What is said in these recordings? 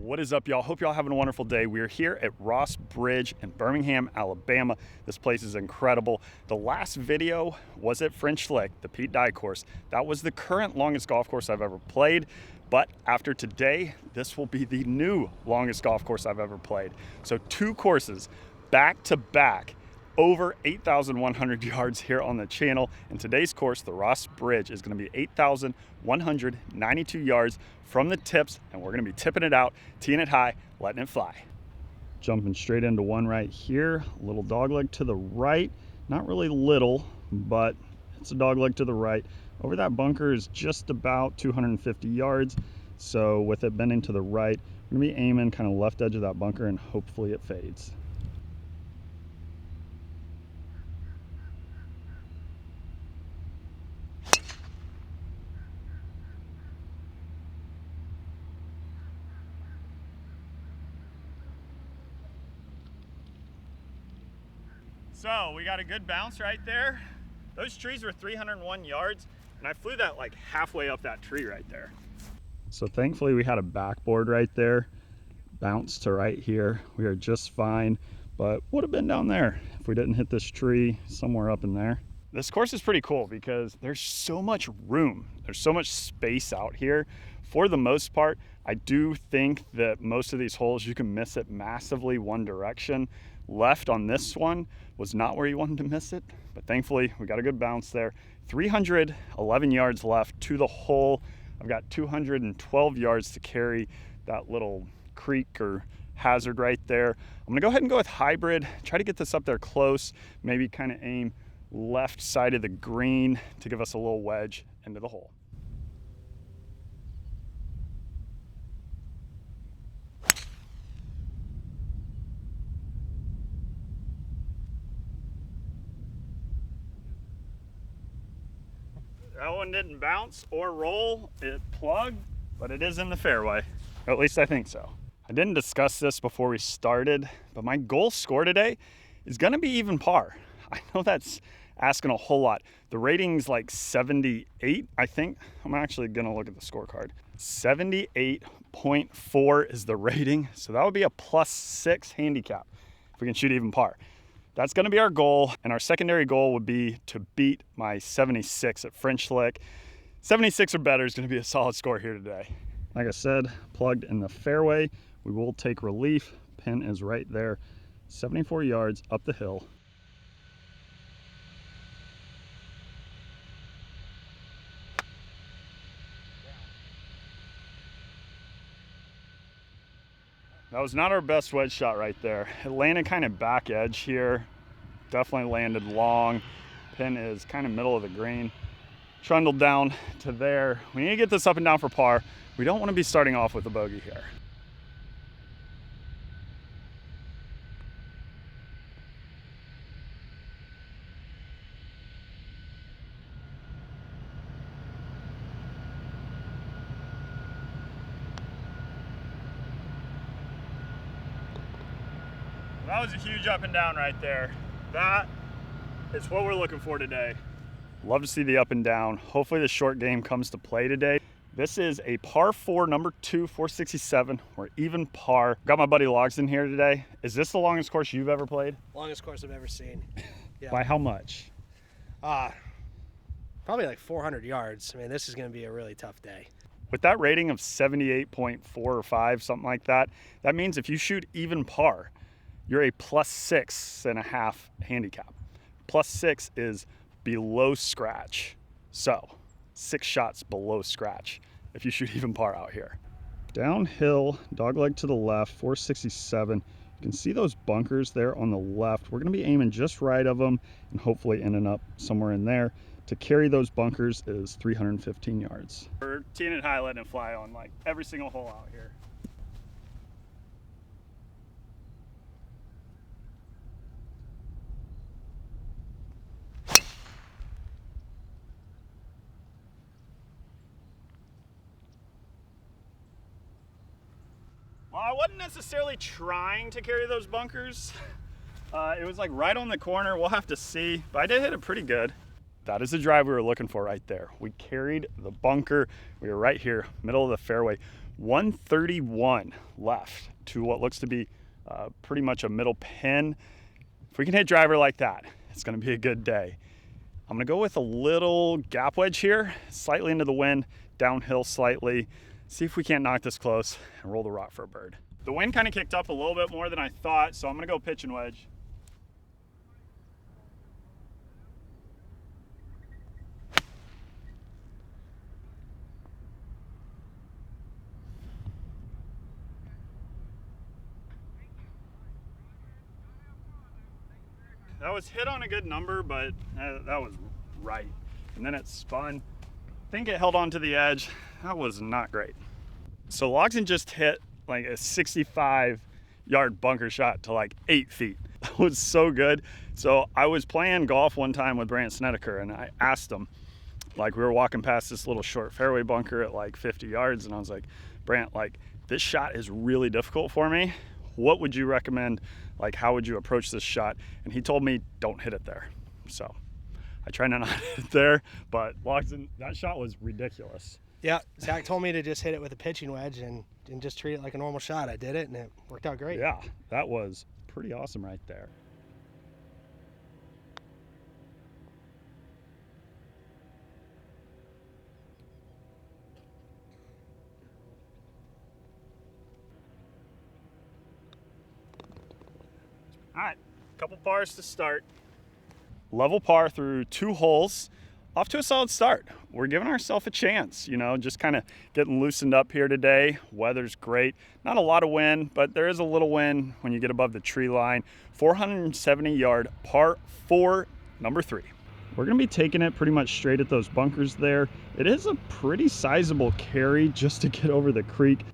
What is up, y'all? Hope y'all having a wonderful day. We are here at Ross Bridge in Birmingham, Alabama. This place is incredible. The last video was at French Lick, the Pete Dye course. That was the current longest golf course I've ever played. But after today, this will be the new longest golf course I've ever played. So 2 courses back to back, over 8,100 yards here on the channel. And today's course, the Ross Bridge, is going to be 8,192 yards from the tips, and we're going to be tipping it out, teeing it high, letting it fly. Jumping straight into one right here, a little dogleg to the right. Not really little, but it's a dogleg to the right. Over that bunker is just about 250 yards. So with it bending to the right, we're going to be aiming kind of left edge of that bunker, and hopefully it fades. So we got a good bounce right there. Those trees were 301 yards, and I flew that like halfway up that tree right there. So thankfully we had a backboard right there, bounce to right here. We are just fine, but would have been down there if we didn't hit this tree somewhere up in there. This course is pretty cool because there's so much room. There's so much space out here. For the most part, I do think that most of these holes, you can miss it massively one direction. Left on this one was not where you wanted to miss it, but thankfully we got a good bounce there. 311 yards left to the hole. I've got 212 yards to carry that little creek or hazard right there. I'm gonna go ahead and go with hybrid, try to get this up there close, maybe kind of aim left side of the green to give us a little wedge into the hole. That one didn't bounce or roll, it plugged, but it is in the fairway. Or at least I think so. I didn't discuss this before we started, but my goal score today is gonna be even par. I know that's asking a whole lot. The rating's like 78, I think. I'm actually gonna look at the scorecard. 78.4 is the rating, so that would be a +6 handicap if we can shoot even par. That's gonna be our goal, and our secondary goal would be to beat my 76 at French Lick. 76 or better is gonna be a solid score here today. Like I said, plugged in the fairway. We will take relief. Pin is right there, 74 yards up the hill. That was not our best wedge shot right there. It landed kind of back edge here. Definitely landed long. Pin is kind of middle of the green. Trundled down to there. We need to get this up and down for par. We don't want to be starting off with a bogey here. That was a huge up and down right there. That is what we're looking for today. Love to see the up and down. Hopefully the short game comes to play today. This is a par 4, number 2, 467. We're even par. Got my buddy Logs in here today. Is this the longest course you've ever played? Longest course I've ever seen. Yeah. By how much? Probably like 400 yards. I mean, this is going to be a really tough day. With that rating of 78.4 or 5, something like that, that means if you shoot even par, you're a +6.5 handicap. +6 is below scratch. So 6 shots below scratch if you shoot even par out here. Downhill, dogleg to the left, 467. You can see those bunkers there on the left. We're gonna be aiming just right of them and hopefully ending up somewhere in there. To carry those bunkers is 315 yards. We're teeing it high, letting it fly on like every single hole out here. Well, I wasn't necessarily trying to carry those bunkers. It was like right on the corner. We'll have to see, but I did hit it pretty good. That is the drive we were looking for right there. We carried the bunker. We were right here, middle of the fairway. 131 left to what looks to be pretty much a middle pin. If we can hit driver like that, it's going to be a good day. I'm going to go with a little gap wedge here, slightly into the wind, downhill slightly. See if we can't knock this close and roll the rock for a bird. The wind kind of kicked up a little bit more than I thought, so I'm going to go pitch and wedge. That was hit on a good number, but that was right. And then it spun. I think it held on to the edge. That was not great. So Logsdon just hit like a 65-yard bunker shot to like 8 feet. That was so good. So I was playing golf one time with Brant Snedeker, and I asked him, like, we were walking past this little short fairway bunker at like 50 yards, and I was like, Brant, like, this shot is really difficult for me. What would you recommend? Like, how would you approach this shot? And he told me, don't hit it there. So I try not to hit it there, but Logsdon, that shot was ridiculous. Yeah, Zach told me to just hit it with a pitching wedge and just treat it like a normal shot. I did it, and it worked out great. Yeah, that was pretty awesome right there. All right, couple pars to start. Level par through 2 holes. Off to a solid start. We're giving ourselves a chance, you know, just kind of getting loosened up here today. Weather's great. Not a lot of wind, but there is a little wind when you get above the tree line. 470-yard par 4, number 3. We're going to be taking it pretty much straight at those bunkers there. It is a pretty sizable carry just to get over the creek.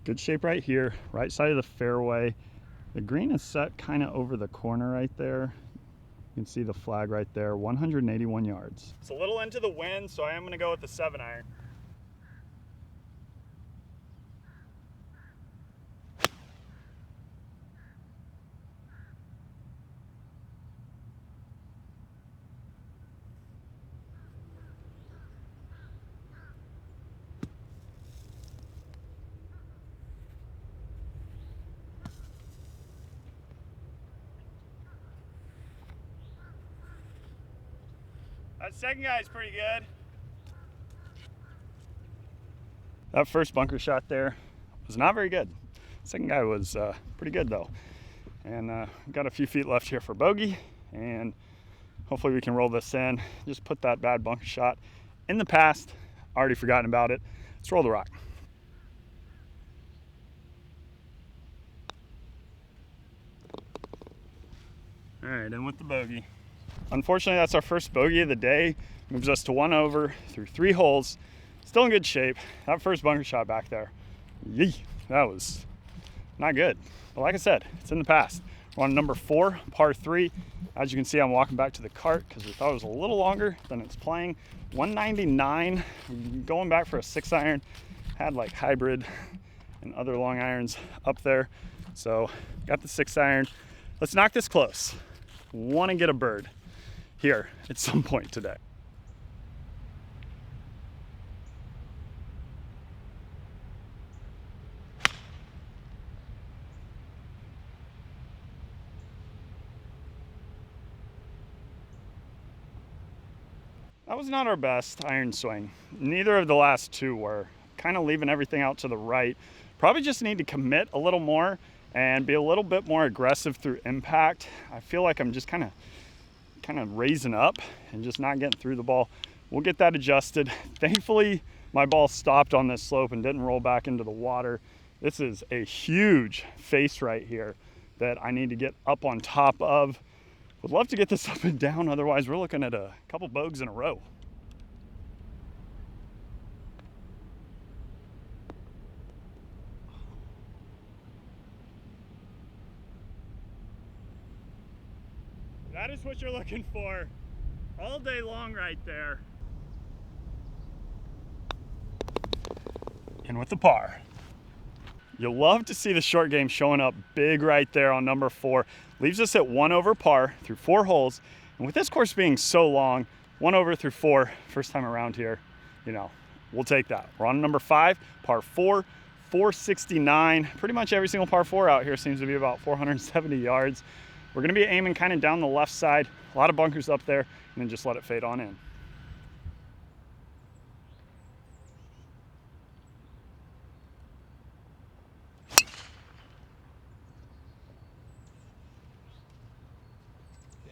Good shape right here, right side of the fairway. The green is set kind of over the corner right there. You can see the flag right there, 181 yards. It's a little into the wind, so I am gonna go with the 7-iron. That second guy is pretty good. That first bunker shot there was not very good. Second guy was pretty good though. And got a few feet left here for bogey, and hopefully we can roll this in. Just put that bad bunker shot in the past. Already forgotten about it. Let's roll the rock. All right, in with the bogey. Unfortunately, that's our first bogey of the day. Moves us to 1 over through 3 holes. Still in good shape. That first bunker shot back there, yee, that was not good. But like I said, it's in the past. We're on number 4, par 3. As you can see, I'm walking back to the cart because we thought it was a little longer than it's playing. 199, going back for a 6-iron. Had like hybrid and other long irons up there. So got the 6-iron. Let's knock this close. Want to get a bird here at some point today. That was not our best iron swing. Neither of the last 2 were. Kind of leaving everything out to the right. Probably just need to commit a little more and be a little bit more aggressive through impact. I feel like I'm just kind of raising up and just not getting through the ball. We'll get that adjusted. Thankfully, my ball stopped on this slope and didn't roll back into the water. This is a huge face right here that I need to get up on top of. Would love to get this up and down, otherwise we're looking at a couple bogeys in a row. That is what you're looking for all day long right there. in with the par. You'll love to see the short game showing up big right there on number 4. Leaves us at 1 over par through 4 holes. And with this course being so long, 1 over through 4, first time around here, you know, we'll take that. We're on number 5, par 4, 469. Pretty much every single par 4 out here seems to be about 470 yards. We're gonna be aiming kind of down the left side, a lot of bunkers up there, and then just let it fade on in.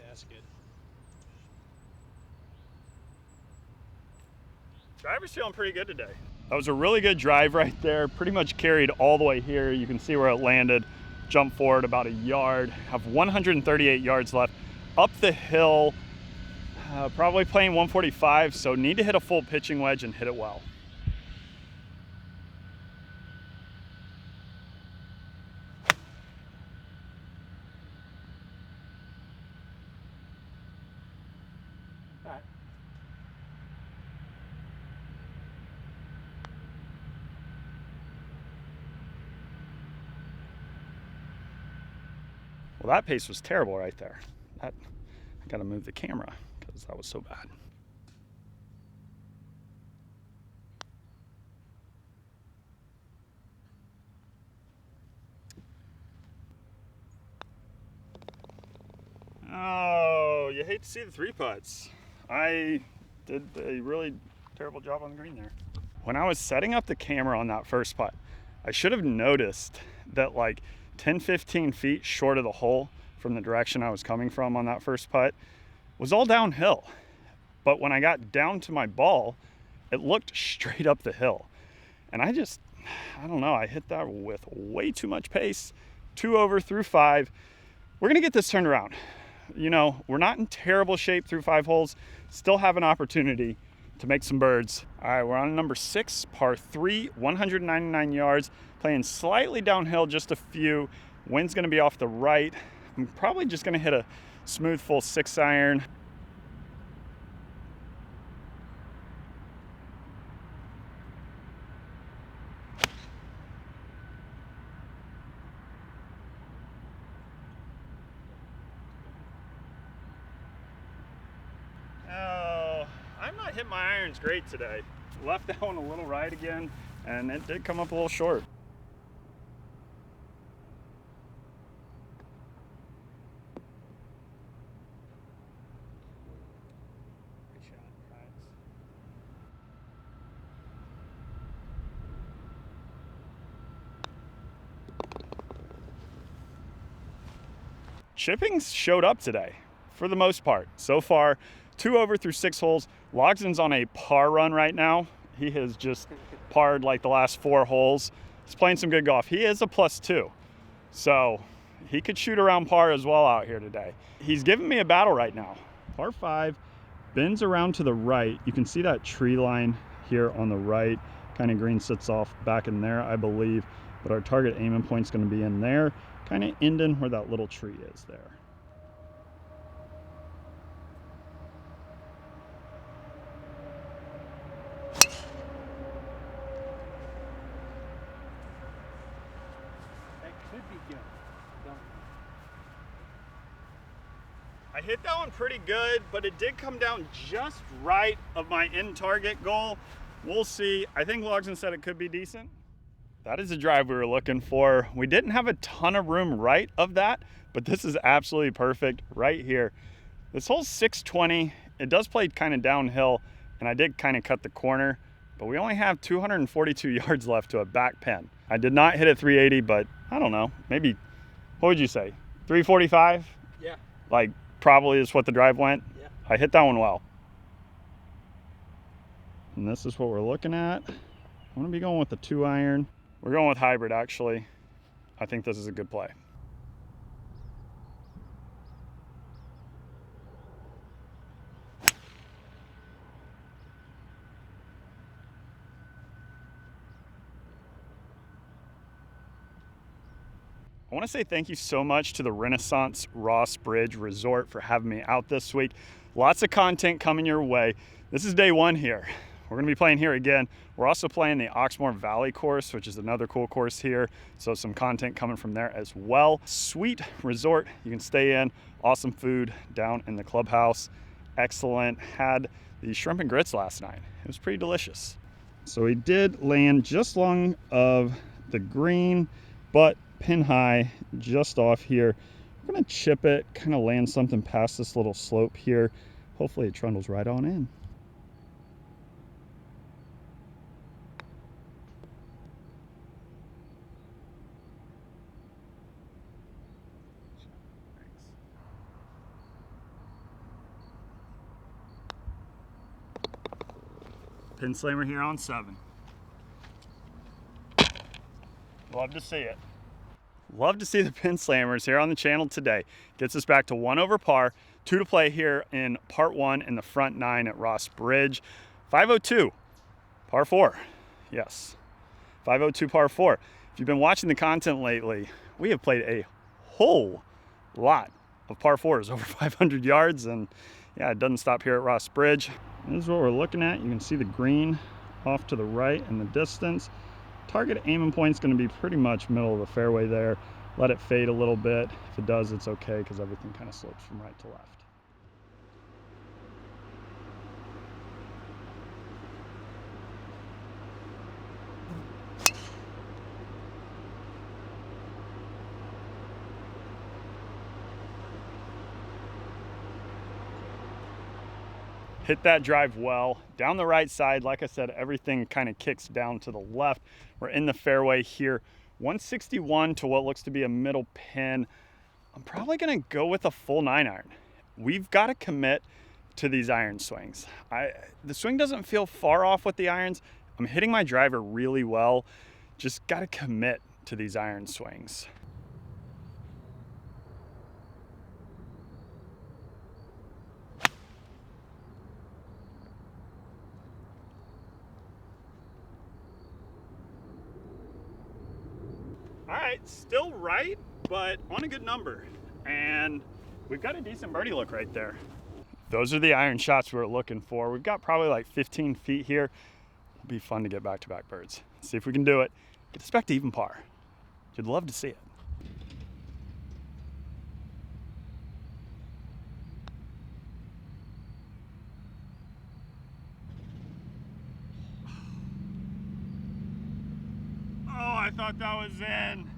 That's good. Driver's feeling pretty good today. That was a really good drive right there. Pretty much carried all the way here. You can see where it landed. Jump forward about a yard. Have 138 yards left. Up the hill, probably playing 145, so need to hit a full pitching wedge and hit it well. Well, that pace was terrible right there. I gotta move the camera because that was so bad. Oh, you hate to see the 3-putts. I did a really terrible job on the green there. When I was setting up the camera on that first putt, I should have noticed that like 10, 15 feet short of the hole from the direction I was coming from on that first putt was all downhill. But when I got down to my ball, it looked straight up the hill. And I don't know, I hit that with way too much pace. 2 over through 5. We're gonna get this turned around. You know, we're not in terrible shape through 5 holes. Still have an opportunity to make some birds. All right, we're on number 6, par 3, 199 yards. Playing slightly downhill, just a few. Wind's gonna be off the right. I'm probably just gonna hit a smooth full 6-iron. Oh, I'm not hitting my irons great today. Left that one a little right again, and it did come up a little short. Chippings showed up today for the most part. So far, 2 over through 6 holes. Logsden's on a par run right now. He has just parred like the last 4 holes. He's playing some good golf. He is a +2, so he could shoot around par as well out here today. He's giving me a battle right now. Par 5, bends around to the right. You can see that tree line here on the right. Kind of green sits off back in there, I believe. But our target aiming point's gonna be in there, kind of ending where that little tree is there. That could be good. I hit that one pretty good, but it did come down just right of my end target goal. We'll see. I think Logsden said it could be decent. That is the drive we were looking for. We didn't have a ton of room right of that, but this is absolutely perfect right here. This hole's 620. It does play kind of downhill, and I did kind of cut the corner, but we only have 242 yards left to a back pin. I did not hit it 380, but I don't know, maybe, what would you say, 345? Yeah. Like, probably is what the drive went. Yeah. I hit that one well. And this is what we're looking at. I'm gonna be going with the 2-iron. We're going with hybrid, actually. I think this is a good play. I want to say thank you so much to the Renaissance Ross Bridge Resort for having me out this week. Lots of content coming your way. This is day 1 here. we're gonna be playing here again. We're also playing the Oxmoor Valley course, which is another cool course here. So some content coming from there as well. Sweet resort, you can stay in. Awesome food down in the clubhouse. Excellent. Had the shrimp and grits last night. It was pretty delicious. So we did land just long of the green, but pin high just off here. We're gonna chip it, kind of land something past this little slope here. Hopefully it trundles right on in. Pin slammer here on 7. Love to see it. Love to see the pin slammers here on the channel today. Gets us back to 1 over par, 2 to play here in part 1 in the front 9 at Ross Bridge. 502, par 4. Yes, 502 par 4. If you've been watching the content lately, we have played a whole lot of par 4s over 500 yards, and yeah, it doesn't stop here at Ross Bridge. This is what we're looking at. You can see the green off to the right in the distance. Target aiming point is going to be pretty much middle of the fairway there. Let it fade a little bit. If it does, it's okay because everything kind of slopes from right to left. Hit that drive well down the right side. Like I said, everything kind of kicks down to the left. We're in the fairway here. 161 to what looks to be a middle pin. I'm probably gonna go with a full 9-iron. We've got to commit to these iron swings. The swing doesn't feel far off with the irons. I'm hitting my driver really well. Just got to commit to these iron swings. All right, still right, but on a good number. And we've got a decent birdie look right there. Those are the iron shots we were looking for. We've got probably like 15 feet here. It'll be fun to get back-to-back birds. See if we can do it. Get us back to even par. You'd love to see it. Oh, I thought that was in.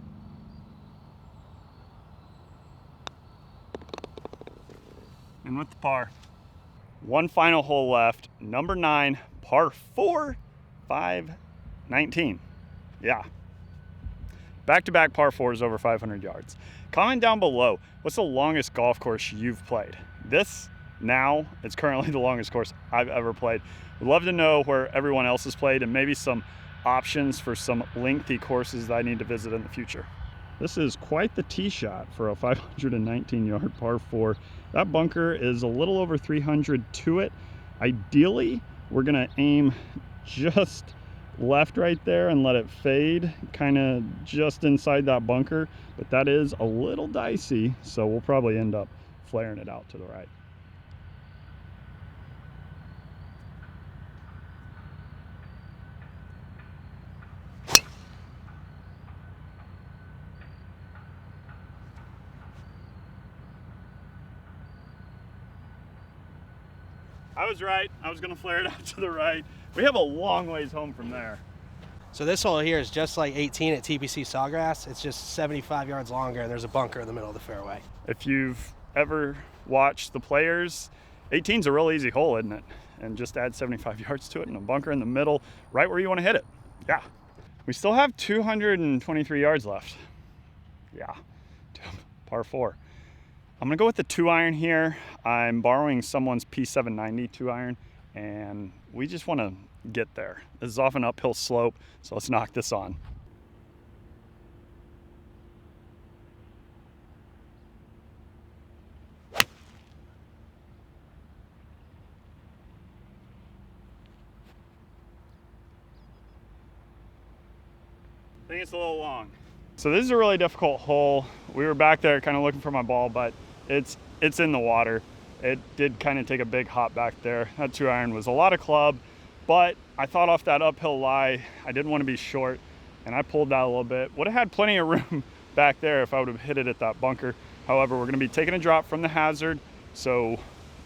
And with the par. One final hole left, number 9, par 4, 519. Yeah. Back-to-back par 4s over 500 yards. Comment down below, what's the longest golf course you've played? This, now, it's currently the longest course I've ever played. Would love to know where everyone else has played and maybe some options for some lengthy courses that I need to visit in the future. This is quite the tee shot for a 519-yard par 4. That bunker is a little over 300 to it. Ideally, we're gonna aim just left right there and let it fade kind of just inside that bunker, but that is a little dicey, so we'll probably end up flaring it out to the right. I was right. I was gonna flare it out to the right. We have a long ways home from there. So this hole here is just like 18 at TPC Sawgrass. It's just 75 yards longer, and there's a bunker in the middle of the fairway. If you've ever watched the players, 18's a real easy hole, isn't it? And just add 75 yards to it and a bunker in the middle, right where you want to hit it. Yeah. We still have 223 yards left. Yeah. Par 4. I'm gonna go with the 2-iron here. I'm borrowing someone's P790 2-iron, and we just want to get there. This is off an uphill slope, so let's knock this on. I think it's a little long. So this is a really difficult hole. We were back there kind of looking for my ball, but it's in the water. It did kind of take a big hop back there. That 2-iron was a lot of club, but I thought off that uphill lie, I didn't want to be short, and I pulled that a little bit. Would have had plenty of room back there if I would have hit it at that bunker. However, we're going to be taking a drop from the hazard. So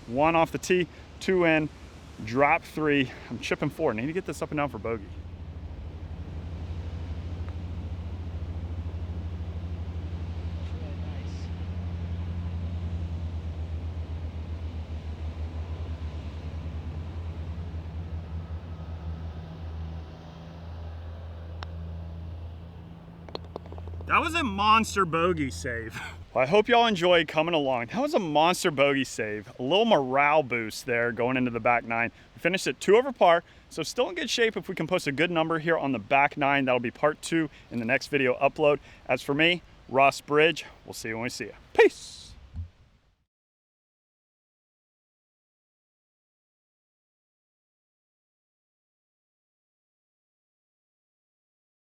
1 off the tee, 2 in, drop 3. I'm chipping 4. Need to get this up and down for bogey. That was a monster bogey save. Well, I hope y'all enjoyed coming along. That was a monster bogey save. A little morale boost there going into the back 9. We finished at 2 over par, so still in good shape. If we can post a good number here on the back 9, that'll be part 2 in the next video upload. As for me, Ross Bridge, we'll see you when we see you. Peace.